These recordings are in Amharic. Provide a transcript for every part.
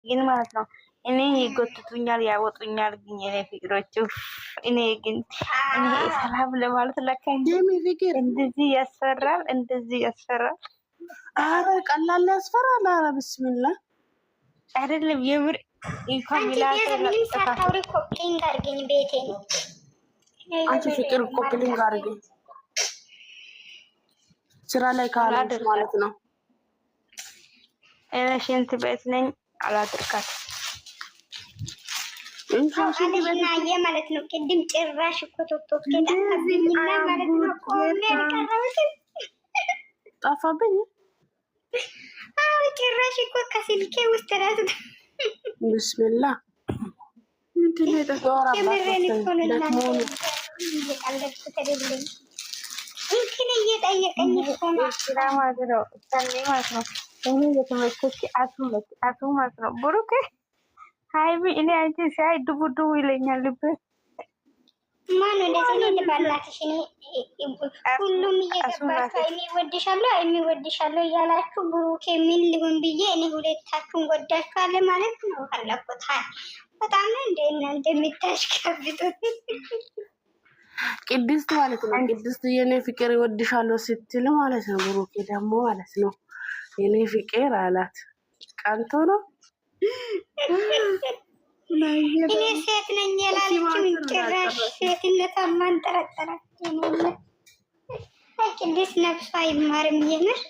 ግን ማለት ነው እኔ ይጎትቱኛል ያወጡኛል ግን የኔ ፍቅሮች እኔ ግን እኔ ሰላም ለማለት ለካ እንደዚህ ያስፈራል አረ ቀላል ያስፈራል አረ ብስሚላ አይደለም የምር እንኳን ሚላተ ሳታውሪ ኮፒንግ አድርገኝ ቤቴ ነው አንቺ ፍቅር ኮፒንግ አድርገኝ ስራ ላይ ካላደር ማለት ነው እኔ ሽንት ቤት ነኝ አላድርካት አለና የማለት ነው ቅድም ጭራሽ እኮ ቶክቶክ ከዳከብኝና ማለት ነው ቆሜ ቀረውት ጠፋብኝ አው ጭራሽ እኮ ከስልኬ ውስጥ ራሱ ብስሚላ ምንድን ነው ተወራ የምሬን እኮ ነው እየቀለድኩት አይደለም እንትን እየጠየቀኝ እኮ ነው ማለት ነው እኔ የተመቸች አቱ ማለት ነው ብሩክ ሃይሚ እኔ አንቺ ሳይ ድቡ ይለኛል ልብ ማን እንደዚህ ነው ባላትሽ እኔ ሁሉም እየገባችሁ እኔ ወድሻለሁ እያላችሁ ብሩክ ምን ሊሆን ብዬ እኔ ሁለታችሁን ወዳችኋለ ማለት ነው ፈለኩት በጣም እናንተ የምታሽከብቱት ቅድስት ማለት ነው ቅድስት የኔ ፍቅር ይወድሻለሁ ስትል ማለት ነው ብሩክ ደግሞ ማለት ነው የኔ ፍቅር አላት ቀንቶ ነው እኔ ሴት ነኝ ያላለችው ጭራሽ ሴትነቷን ማን ጠረጠራት ነው ቅድስት ነፍሷ አይማርም የምር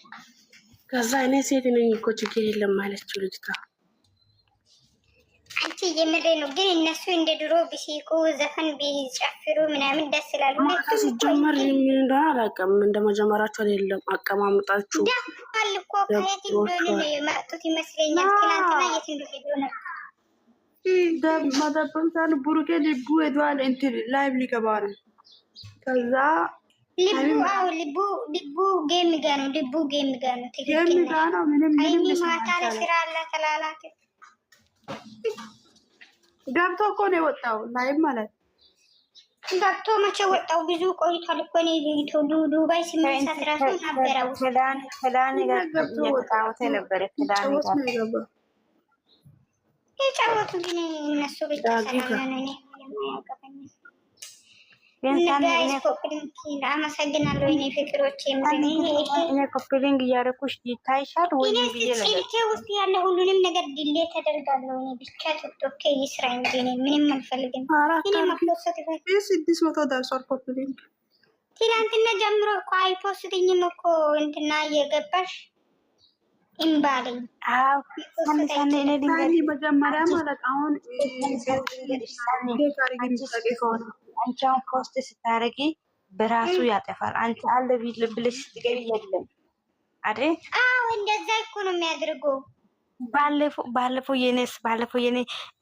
ከዛ እኔ ሴት ነኝ እኮ ችግር የለም ማለችው ልጅቷ አንቺ የምሬ ነው ግን እነሱ እንደ ድሮ ቢሲቁ ዘፈን ቢጨፍሩ ምናምን ደስ ይላሉ ማካስ ጀመር ምን እንደሆነ አላውቅም እንደመጀመራቸው አይደለም አቀማምጣችሁ ደፋል እኮ ከየት እንደሆነ የመጡት ይመስለኛል ትናንትና የት እንደሄዱ ነው ማዳበምታል ቡሩኬ ልቡ ሄዷል እንትን ላይቭ ሊገባ ነው ከዛ ልቡ ጌም ጋ ነው ትክክል ነው ምንም ማታ ላይ ስራ አለ ተላላክ ገብቶ እኮ ነው የወጣው ላይቭ ማለት ገብቶ መቼ ወጣው ብዙ ቆይቷል እኮ ነው ዱባይ ሲመለስ ራሱ ነበረው ፈላን ጋር እየተጫወተ ነበር ፈላን ጋር የጫወቱ ግን እነሱ ብቻ ሰላም ነው አመሰግናለሁ እኔ ፍቅሮቼ እኔ ኮፒሊንግ እያደረኩሽ ይታይሻል ወይ ስልኬ ውስጥ ያለ ሁሉንም ነገር ዲሌት ተደርጋለሁ እኔ ብቻ ቲክቶክ ይስራ እንጂ እኔ ምንም አልፈልግም እኔ መፖስት ይፈልግ 600 ደርሷል ኮፒሊንግ ትናንትና ጀምሮ እኮ አይፖስትኝም እኮ እንትና እየገባሽ ኢምባለኝ ሳኔ እኔ ድንገት መጀመሪያ ማለት አሁን አንቺ አሁን ፖስት ስታረጊ በራሱ ያጠፋል አንቺ አለ ብለሽ ስትገቢ የለም አይደል አዎ እንደዛ እኮ ነው የሚያደርገው ባለፈው የኔ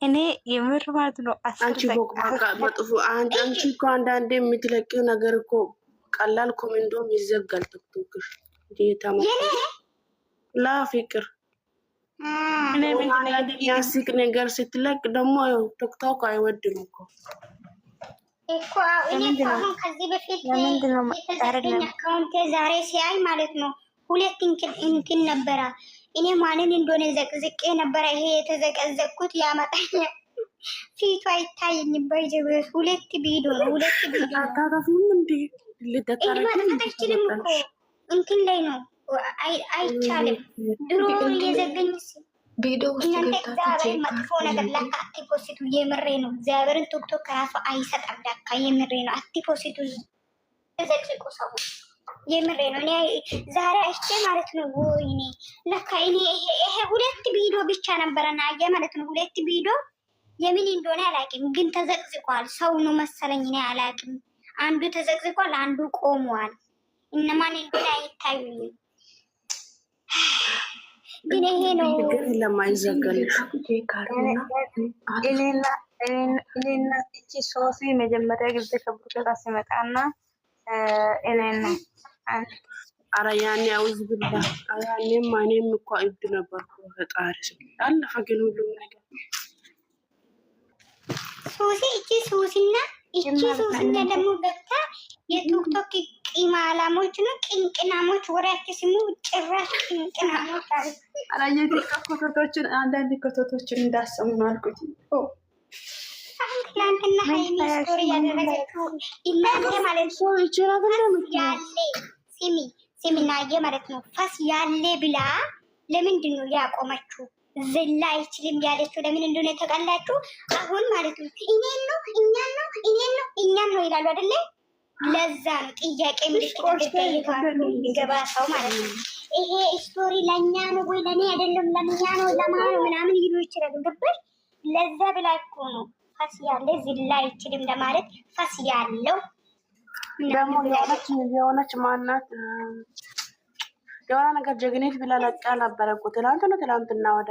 እኔ የምር ማለት ነው አንቺ ቦቅባቃ መጥፎ አንቺ እኮ አንዳንዴ የምትለቂው ነገር እኮ ቀላል ኮሜንቶም ይዘጋል ቲክቶክሽ ዲታማ ላ ፍቅር እኔ ምን ያስቅ ነገር ስትለቅ ደግሞ ቲክቶክ አይወድም እኮ እኔ አሁን ከዚህ በፊት የተዘጋኝ አካውንቴ ዛሬ ሲያይ ማለት ነው ሁለት እንትን ነበረ እኔ ማንን እንደሆነ ዘቅዝቄ ነበረ ይሄ የተዘቀዘቅኩት ያመጣኛል ፊቱ አይታየኝም በይዘው ሁለት ቪዲዮ አታታፉም እንዴ ልደታረችልም እኮ እንትን ላይ ነው አይቻልም ድሮ የዘገኝ ቪዲዮ ውስጥ ገብታችሁ መጥፎ ነገር ለካ አትፖስቱ የምሬ ነው እግዚአብሔርን ቲክቶክ ከራሱ አይሰጣም ለካ የምሬ ነው አትፖስቱ ተዘቅዝቁ ሰው የምሬ ነው እኔ ዛሬ አይቼ ማለት ነው ወይኔ ለካ እኔ ይሄ ሁለት ቪዲዮ ብቻ ነበርና ማለት ነው ሁለት ቪዲዮ የምን እንደሆነ አላውቅም ግን ተዘቅዝቋል ሰው ነው መሰለኝ እኔ አላውቅም አንዱ ተዘቅዝቋል አንዱ ቆሟል እነማን እንደሆነ አይታዩኝም ግን ይሄ ነው ለማይዘገልሽ እኔና እቺ ሶሲ መጀመሪያ ጊዜ ከብሩክ ጋር ሲመጣና እኔና አረ ያኔ አውዝ ብላ ያኔ ማኔም እኮ እብድ ነበርኩ ፈጣሪ አለፈ ግን ሁሉም ነገር ሶሲ እቺ ሶሲና ደግሞ ገብታ የቲክቶክ ቂማላሞች ነው ቅንቅናሞች ወሬያቸው ሲሙ ጭራሽ ቅንቅናሞች አሉ። አላየት ኮቶቶችን አንዳንድ ኮቶቶችን እንዳሰሙ አልኩት። ትላንትና ሀይሚ ስቶሪ ያደረገችው እናንተ ማለት ነው ያለ ሲሚናየ ማለት ነው ፋስ ያለ ብላ ለምንድን ነው ያቆመችው? ዝላ አይችልም ያለችው ለምን እንደሆነ ተቀላችሁ? አሁን ማለት ነው እኛን ነው ይላሉ አይደለ? ለዛ ነው ጥያቄ ምልክት ገባ ሰው ማለት ነው። ይሄ ስቶሪ ለኛ ነው ወይ ለኔ አይደለም ለኛ ነው ለማን ነው ምናምን ይሉ ይችላል። ገባሽ? ለዛ ብላ እኮ ነው ፋስ ያለ ዝላ አይችልም ለማለት ፋስ ያለው ደግሞ የሆነች ማናት የሆነ ነገር ጀግኔት ብላ ለቃ ነበረ እኮ ትላንትና ወደ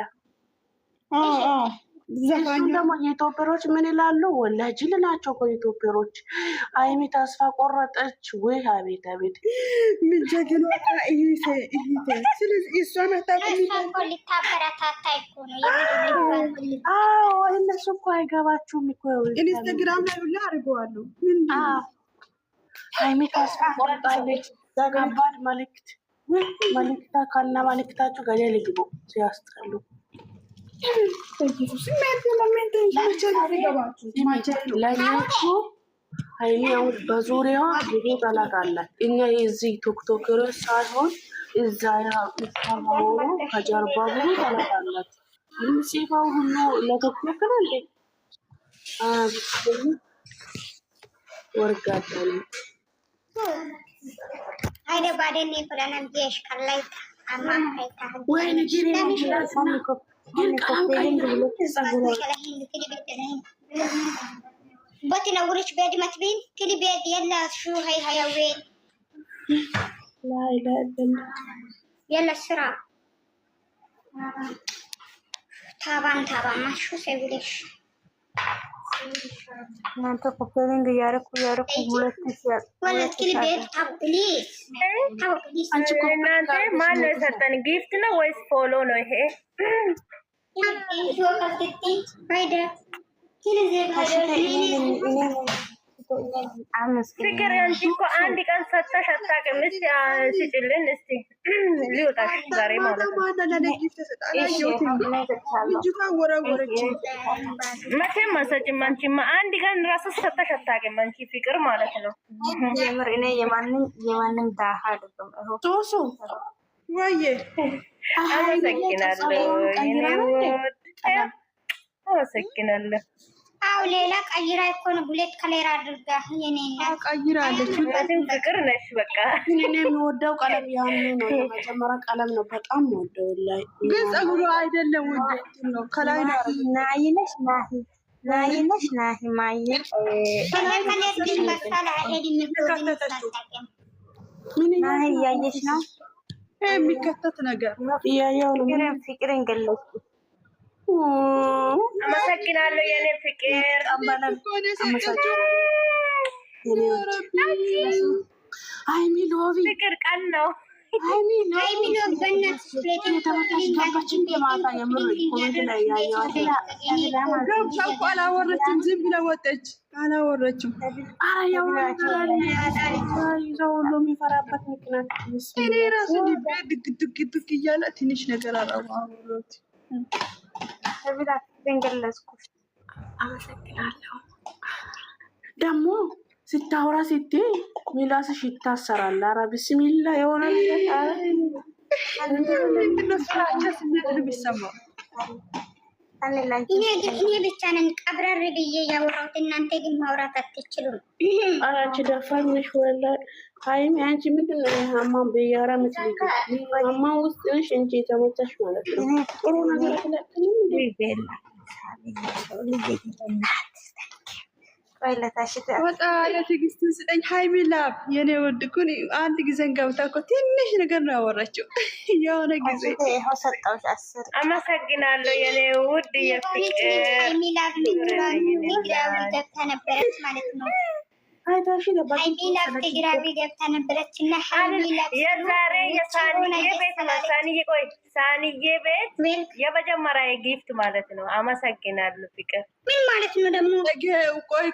እሱም ደግሞ የኢትዮጵያሮች ምን ይላሉ? ወላሂ ጅል ናቸው እኮ የኢትዮጵያሮች። ሀይሚ ተስፋ ቆረጠች ወይ? አቤት አቤት ምን ጀግና ስለዚህ እሷን ልታበረታታ እኮ ነው። እነሱ እኮ አይገባችሁም እኮ ኢንስታግራም ላይ ሁላ አድርገዋለሁ። ሀይሚ ተስፋ ቆርጣለች። ከባድ መልዕክት ከና መልዕክታችሁ ገደል ግቡ። ሲያስጠሉ ለእኛቹ ሀይሚ አሁን በዙሪያዋ ብዙ ጠላት አላት። እኛ የዚህ ቶክቶክሮች ሳይሆን እዛ ያሆኑ ከጀርባ ብዙ ጠላት አላት። የሚጽፈው ሁሉ ለቶክቶክ ነው እንዴ? ወርጋዳ ነው አይደ ባደኔ ፍለናን ጄሽ ከላይ አማ አይታ ወይ ንግሪ ነው بتنورش بيد متبين كل بيد يلا شو هاي وين لا اله الا الله يلا السرعة ታባን ما شو سويلش እናንተ ኮፒሊንግ ያረኩ ሁለት ሲያል ወለት ክሊ ቤት ታብ ፕሊዝ አንቺ እናንተ ማን ነው የሰጠን? ጊፍት ነው ወይስ ፎሎ ነው ይሄ? ፍቅር አንቺ እኮ አንድ ቀን ሰጥተሽ አታውቅም። እስኪ ስጭልን እስኪ ሊወጣሽ ዛሬ ማለት ነው። መቼም አትሰጭም። አንቺማ አንድ ቀን ራሱ ሰጥተሽ አታውቅም። አንቺ ፍቅር ማለት ነው። የምር እኔ የማንም ዳሃ አይደለም። ቶሶ ወይዬ አመሰግናለሁ። አመሰግናለሁ። አው ሌላ ቀይራ እኮ ነው ሁለት ከለር አድርጋ የኔና ቀይራለች። በጣም ፍቅር ነሽ። በቃ እኔ የሚወደው ቀለም ያኔ ነው። የመጀመሪያ ቀለም ነው በጣም ወደው ላይ ግን ጸጉሩ አይደለም ወደት ነው ከላይ ነው። ናይነሽ ናይነሽ ማየ ከለር ግን በሳላ ሄድ ምን ያየሽ ነው የሚከተት ነገር ያያው ነው። ፍቅርን ገለጽ። አመሰግናለሁ የኔ ፍቅር። ሀይሚ ሎቪ ፍቅር ቀን ነው። ሀይሚ ሎቪ በእናት አላወረችም። ዝም ብላ ወጠች። አላወረችም። ይዘው ሁሉ የሚፈራበት ምክንያት እኔ ራሱ ድግ እያለ ትንሽ ነገር አላወረት ገለጽኩሽ። አመሰግናለሁ። ደግሞ ስታወራ ስትይ ሚላስሽ ይታሰራል። ኧረ ቢስሚላ የሆነ የሚሰማው እኔ ብቻ ነኝ ቀብረር ብዬ ያወራሁት፣ እናንተ ግን ማውራት አትችሉም። አራች ደፋኝሽ ወላ ሀይሚ አንቺ ምንድን ነው ሀማን በያራ ምትልጅ ሀማን ውስጥ ነሽ እንጂ የተመቻሽ ማለት ነው። ጥሩ ነገር ስለጥኝ ወጣ ለትዕግስትን ስጠኝ። ሀይሚ ላብ የኔ ወድ እኮ አንድ ጊዜን ገብታ እኮ ትንሽ ነገር ነው ያወራችው። የሆነ ጊዜ አመሰግናለሁ የኔ ውድ የፍቅር ሀይሚ ላብ ገብታ ነበረች ማለት ነው። ሀይሚላፍ ትግራዊ ገብታ ነበረችና ሀይሚላፍ የዛሬ የሳንዬ ቤት ነው። ሳንዬ ቤት የመጀመሪያ ጊፍት ማለት ነው። አመሰግናለሁ ፍቅር። ምን ማለት ነው ደግሞ? ቆይ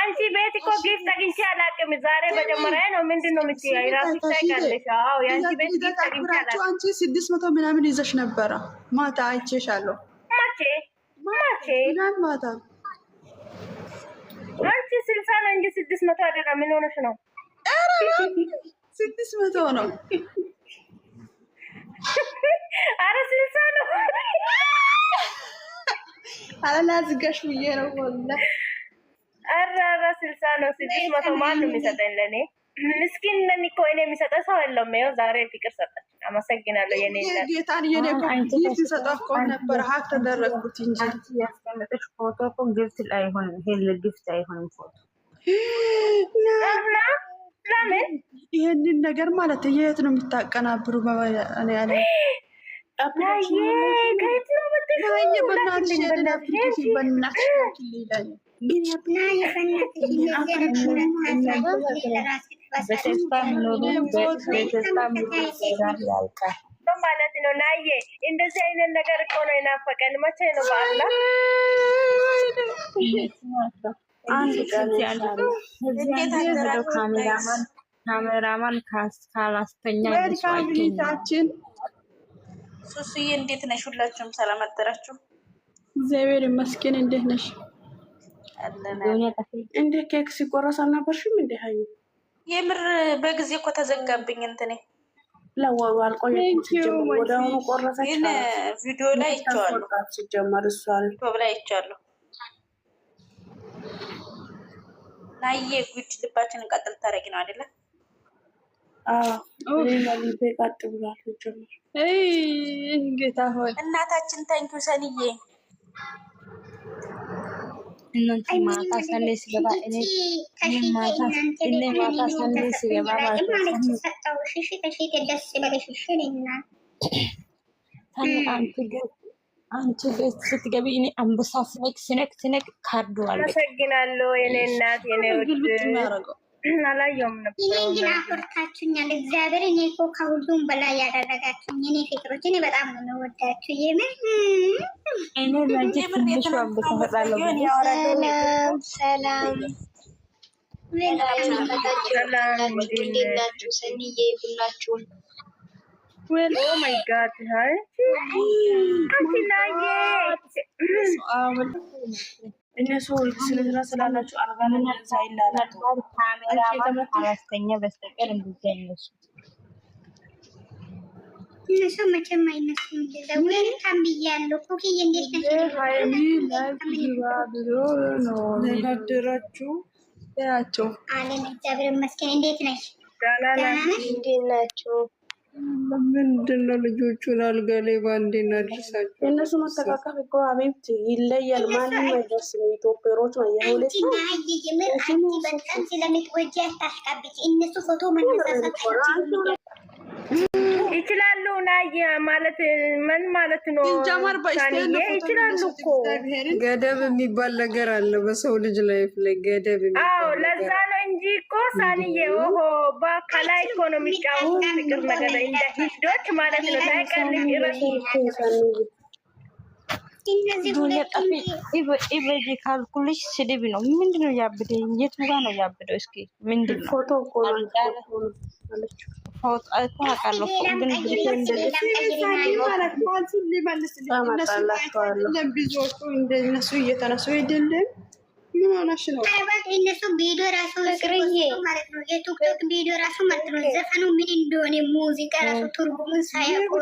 አንቺ ቤት እኮ ጊፍት አግኝቼ አላውቅም። ዛሬ መጀመሪያ ነው። ምንድን ነው የምትይው? ራስሽ ታውቂያለሽ። አዎ የአንቺ ቤት ጊፍት አግኝቼ አላውቅም። አንቺ 600 ምናምን ይዘሽ ነበረ ማታ አይቼሻለሁ። መቼ ማታ አንቺ 60 ነው እንጂ 600 አይደለም። ምን ሆነሽ ነው? 600 ነው። አረ 60 ነው። አላዝጋሽ ብዬ ነው ወላሂ። አረ 60 ነው። 600 ማን ነው የሚሰጠኝ ለኔ? ምስኪን ነኝ እኮ እኔ የሚሰጠው ሰው የለም። ይኸው ዛሬ ፍቅር ሰጠች። አመሰግናለሁ የኔ እናት። ጌታን የኔ ኮፒ ሲሰጣው እኮ ነበር ሀክ ተደረግኩት እንጂ አንቺ ያስቀመጠሽ ፎቶ እኮ ግፍት ላይ አይሆንም። ይሄ ግፍት አይሆንም ፎቶ ለምን ይሄንን ነገር ማለት የት ነው የምታቀናብሩ? እኔ ያለ አባዬ ከየት ነው ማለት ነው? ናዬ እንደዚህ አይነት ነገር እኮ ነው የናፈቀን። መቼ ነው በአላ ካሜራማን ካላስተኛ ፋሚሊታችን ሱሱዬ እንዴት ነሽ? ሁላችሁም ሰላም አደራችሁ? እግዚአብሔር ይመስገን። እንዴት ነሽ? እንደ ኬክ ሲቆረስ አልነበርሽም? እንደ ሀዩ የምር በጊዜ እኮ ተዘጋብኝ እንትኔ ለዋው አልቆየችም። ወዲያውኑ ቆረሰች። ግን ቪዲዮ ላይ አይቼዋለሁ። ሲጀመር እሷ ዩቲዩብ ላይ አይቼዋለሁ። ናዬ ጉድ ልባችንን ቀጥል ታረጊ ነው አይደለ? ለሊቤ ቀጥ ብሏል። ሲጀመር ጌታ ሆይ እናታችን ታንኪዩ ሰንዬ። እናንተ ማታ ሰኔ ሲገባ እኔ ማታ ሰኔ ሲገባ አንቺ ቤት ስትገቢ እኔ አንበሳ ስነክ ካርዱ አለ። አመሰግናለሁ የኔ እናት የኔ ውድ። አላየሁም ነበር ግን አኮርታችሁኛል። እግዚአብሔር እኔ እኮ ከሁሉም በላይ ያደረጋችሁኝ የኔ ፍቅሮች፣ እኔ በጣም ነው የምወዳችሁ። የምር እኔ ለአንቺ ትንሽ አንበሳ እሰጣለሁ። ሰላም ናችሁ? ሰኒዬ ሁላችሁም ዌል ኦ ማይ ጋድ ሃይ አንቺናዬ እነሱ ስለዝራ ስላላችሁ አርጋና ሳይላላቱ ካሜራማን አላስተኛ በስተቀር እንደዚህ አይነሱ እነሱ መቼም አይነሱም። ወልካም ብያለሁ። ኮኪዬ እንዴት ነሽ? ሃይሚ ላይፍ ብሎ ነው ነገራችሁ ያቸው አለን። እግዚአብሔር ይመስገን። እንዴት ነሽ? ዳላላ እንዴት ናችሁ? ምንድን ነው ልጆቹን አልጋ ላይ ባንዴ እናድርሳቸው። የእነሱ መተቃቀፍ እኮ አቤት ይለያል። ማንም አይደርስም። ኢትዮጵያሮች ነው የሁለት በጣም ስለምትወጂ አታሽቃብጪ። እነሱ ፎቶ መነሳሳት ይችላሉ። ናየ ማለት ምን ማለት ነው? ሳንዬ ይችላሉ እኮ ገደብ የሚባል ነገር አለ በሰው ልጅ ላይፍ ላይ ገደብ። አዎ ለዛ ነው እንጂ እኮ ሳንዬ ኦሆ በከላይ እኮ ነው የሚጫወቱ ፍቅር ነገር እንደ ሂዶች ማለት ነው። ታይቀልኝ ይረሱ እነዚህ ሁለት ኢበጂ ካልኩልሽ ስድብ ነው። ምንድነው ያብደ? የቱ ጋር ነው ያብደው? እስኪ ምንድነው? ፎቶ እኮ ነው ፎቶ እኮ አውቃለሁ ግን እንደነሱ እየተነሱ አይደለም። ምን ሆነሽ ነው? እነሱ ቪዲዮ ራሱ ማለት ነው የቲክቶክ ቪዲዮ ራሱ ማለት ነው ዘፈኑ ምን እንደሆነ ሙዚቃ ራሱ ትርጉሙን ሳያውቁ